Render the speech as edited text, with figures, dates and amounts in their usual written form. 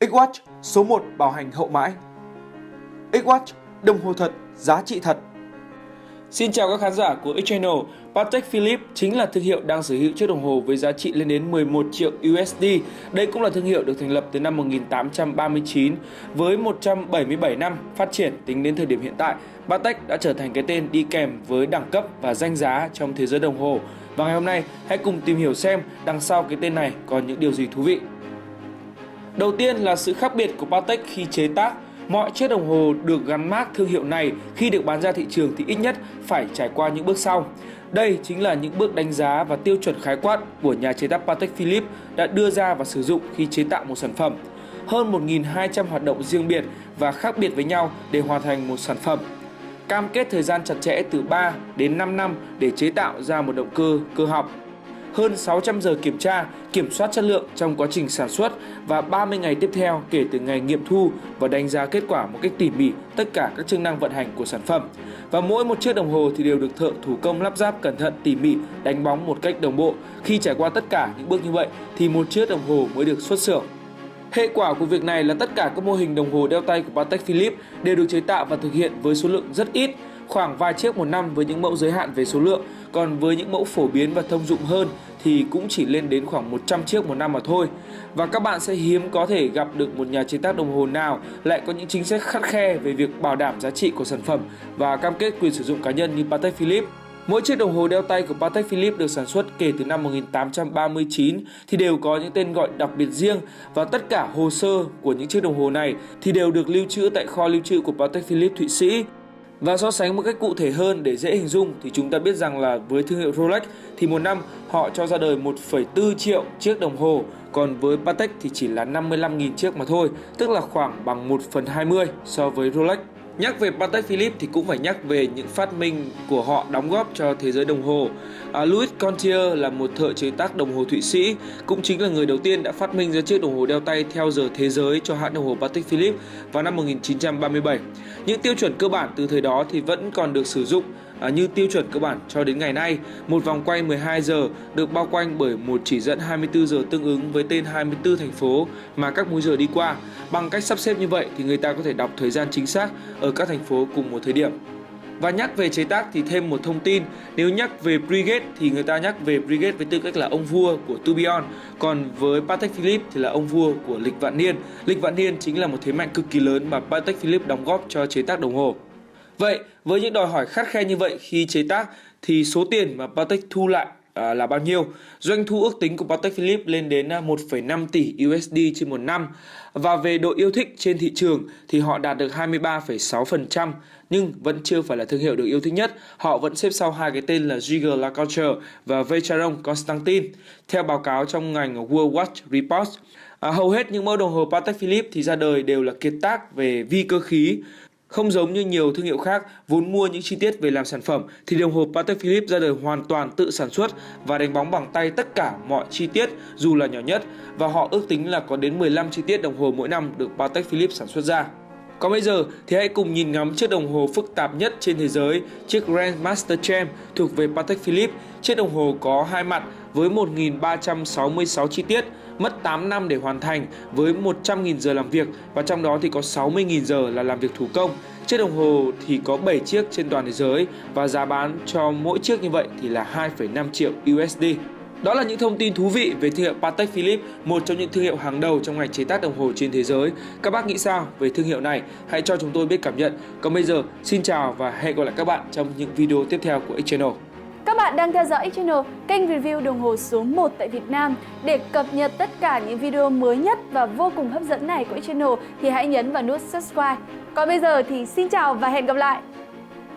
X-Watch số 1 bảo hành hậu mãi. X-Watch, đồng hồ thật, giá trị thật. Xin chào các khán giả của X-Channel. Patek Philippe chính là thương hiệu đang sở hữu chiếc đồng hồ với giá trị lên đến 11 triệu USD. Đây cũng là thương hiệu được thành lập từ năm 1839. Với 177 năm phát triển tính đến thời điểm hiện tại, Patek đã trở thành cái tên đi kèm với đẳng cấp và danh giá trong thế giới đồng hồ. Và ngày hôm nay, hãy cùng tìm hiểu xem đằng sau cái tên này còn những điều gì thú vị. Đầu tiên là sự khác biệt của Patek khi chế tác. Mọi chiếc đồng hồ được gắn mác thương hiệu này khi được bán ra thị trường thì ít nhất phải trải qua những bước sau. Đây chính là những bước đánh giá và tiêu chuẩn khái quát của nhà chế tác Patek Philippe đã đưa ra và sử dụng khi chế tạo một sản phẩm. Hơn 1.200 hoạt động riêng biệt và khác biệt với nhau để hoàn thành một sản phẩm. Cam kết thời gian chặt chẽ từ 3 đến 5 năm để chế tạo ra một động cơ cơ học. Hơn 600 giờ kiểm tra, kiểm soát chất lượng trong quá trình sản xuất và 30 ngày tiếp theo kể từ ngày nghiệm thu và đánh giá kết quả một cách tỉ mỉ tất cả các chức năng vận hành của sản phẩm. Và mỗi một chiếc đồng hồ thì đều được thợ thủ công lắp ráp cẩn thận tỉ mỉ, đánh bóng một cách đồng bộ. Khi trải qua tất cả những bước như vậy thì một chiếc đồng hồ mới được xuất xưởng. Hệ quả của việc này là tất cả các mô hình đồng hồ đeo tay của Patek Philippe đều được chế tạo và thực hiện với số lượng rất ít, khoảng vài chiếc một năm với những mẫu giới hạn về số lượng, còn với những mẫu phổ biến và thông dụng hơn thì cũng chỉ lên đến khoảng 100 chiếc một năm mà thôi. Và các bạn sẽ hiếm có thể gặp được một nhà chế tác đồng hồ nào lại có những chính sách khắt khe về việc bảo đảm giá trị của sản phẩm và cam kết quyền sử dụng cá nhân như Patek Philippe. Mỗi chiếc đồng hồ đeo tay của Patek Philippe được sản xuất kể từ năm 1839 thì đều có những tên gọi đặc biệt riêng và tất cả hồ sơ của những chiếc đồng hồ này thì đều được lưu trữ tại kho lưu trữ của Patek Philippe Thụy Sĩ. Và so sánh một cách cụ thể hơn để dễ hình dung thì chúng ta biết rằng là với thương hiệu Rolex thì một năm họ cho ra đời 1,4 triệu chiếc đồng hồ, còn với Patek thì chỉ là 55.000 chiếc mà thôi, tức là khoảng bằng 1/20 so với Rolex. Nhắc về Patek Philippe thì cũng phải nhắc về những phát minh của họ đóng góp cho thế giới đồng hồ. Louis Contier là một thợ chế tác đồng hồ Thụy Sĩ, cũng chính là người đầu tiên đã phát minh ra chiếc đồng hồ đeo tay theo giờ thế giới cho hãng đồng hồ Patek Philippe vào năm 1937. Những tiêu chuẩn cơ bản từ thời đó thì vẫn còn được sử dụng như tiêu chuẩn cơ bản cho đến ngày nay. Một vòng quay 12 giờ được bao quanh bởi một chỉ dẫn 24 giờ tương ứng với tên 24 thành phố mà các múi giờ đi qua. Bằng cách sắp xếp như vậy thì người ta có thể đọc thời gian chính xác ở các thành phố cùng một thời điểm. Và nhắc về chế tác thì thêm một thông tin, nếu nhắc về Breguet thì người ta nhắc về Breguet với tư cách là ông vua của Tourbillon, còn với Patek Philippe thì là ông vua của lịch vạn niên. Lịch vạn niên chính là một thế mạnh cực kỳ lớn mà Patek Philippe đóng góp cho chế tác đồng hồ. Vậy với những đòi hỏi khắt khe như vậy khi chế tác thì số tiền mà Patek thu lại là bao nhiêu? Doanh thu ước tính của Patek Philippe lên đến 1,5 tỷ USD trên một năm. Và về độ yêu thích trên thị trường thì họ đạt được 23,6%, nhưng vẫn chưa phải là thương hiệu được yêu thích nhất. Họ vẫn xếp sau hai cái tên là Jaeger-LeCoultre và Vacheron Constantin, theo báo cáo trong ngành World Watch Report. Hầu hết những mẫu đồng hồ Patek Philippe thì ra đời đều là kiệt tác về vi cơ khí. Không giống như nhiều thương hiệu khác vốn mua những chi tiết về làm sản phẩm thì đồng hồ Patek Philippe ra đời hoàn toàn tự sản xuất và đánh bóng bằng tay tất cả mọi chi tiết dù là nhỏ nhất, và họ ước tính là có đến 15 chi tiết đồng hồ mỗi năm được Patek Philippe sản xuất ra. Còn bây giờ thì hãy cùng nhìn ngắm chiếc đồng hồ phức tạp nhất trên thế giới, chiếc Grandmaster Chain thuộc về Patek Philippe. Chiếc đồng hồ có hai mặt với 1.366 chi tiết, mất 8 năm để hoàn thành với 100.000 giờ làm việc, và trong đó thì có 60.000 giờ là làm việc thủ công. Chiếc đồng hồ thì có 7 chiếc trên toàn thế giới và giá bán cho mỗi chiếc như vậy thì là 2,5 triệu USD. Đó là những thông tin thú vị về thương hiệu Patek Philippe, một trong những thương hiệu hàng đầu trong ngành chế tác đồng hồ trên thế giới. Các bác nghĩ sao về thương hiệu này? Hãy cho chúng tôi biết cảm nhận. Còn bây giờ, xin chào và hẹn gặp lại các bạn trong những video tiếp theo của X-Channel. Các bạn đang theo dõi X-Channel, kênh review đồng hồ số 1 tại Việt Nam. Để cập nhật tất cả những video mới nhất và vô cùng hấp dẫn này của X-Channel thì hãy nhấn vào nút subscribe. Còn bây giờ thì xin chào và hẹn gặp lại!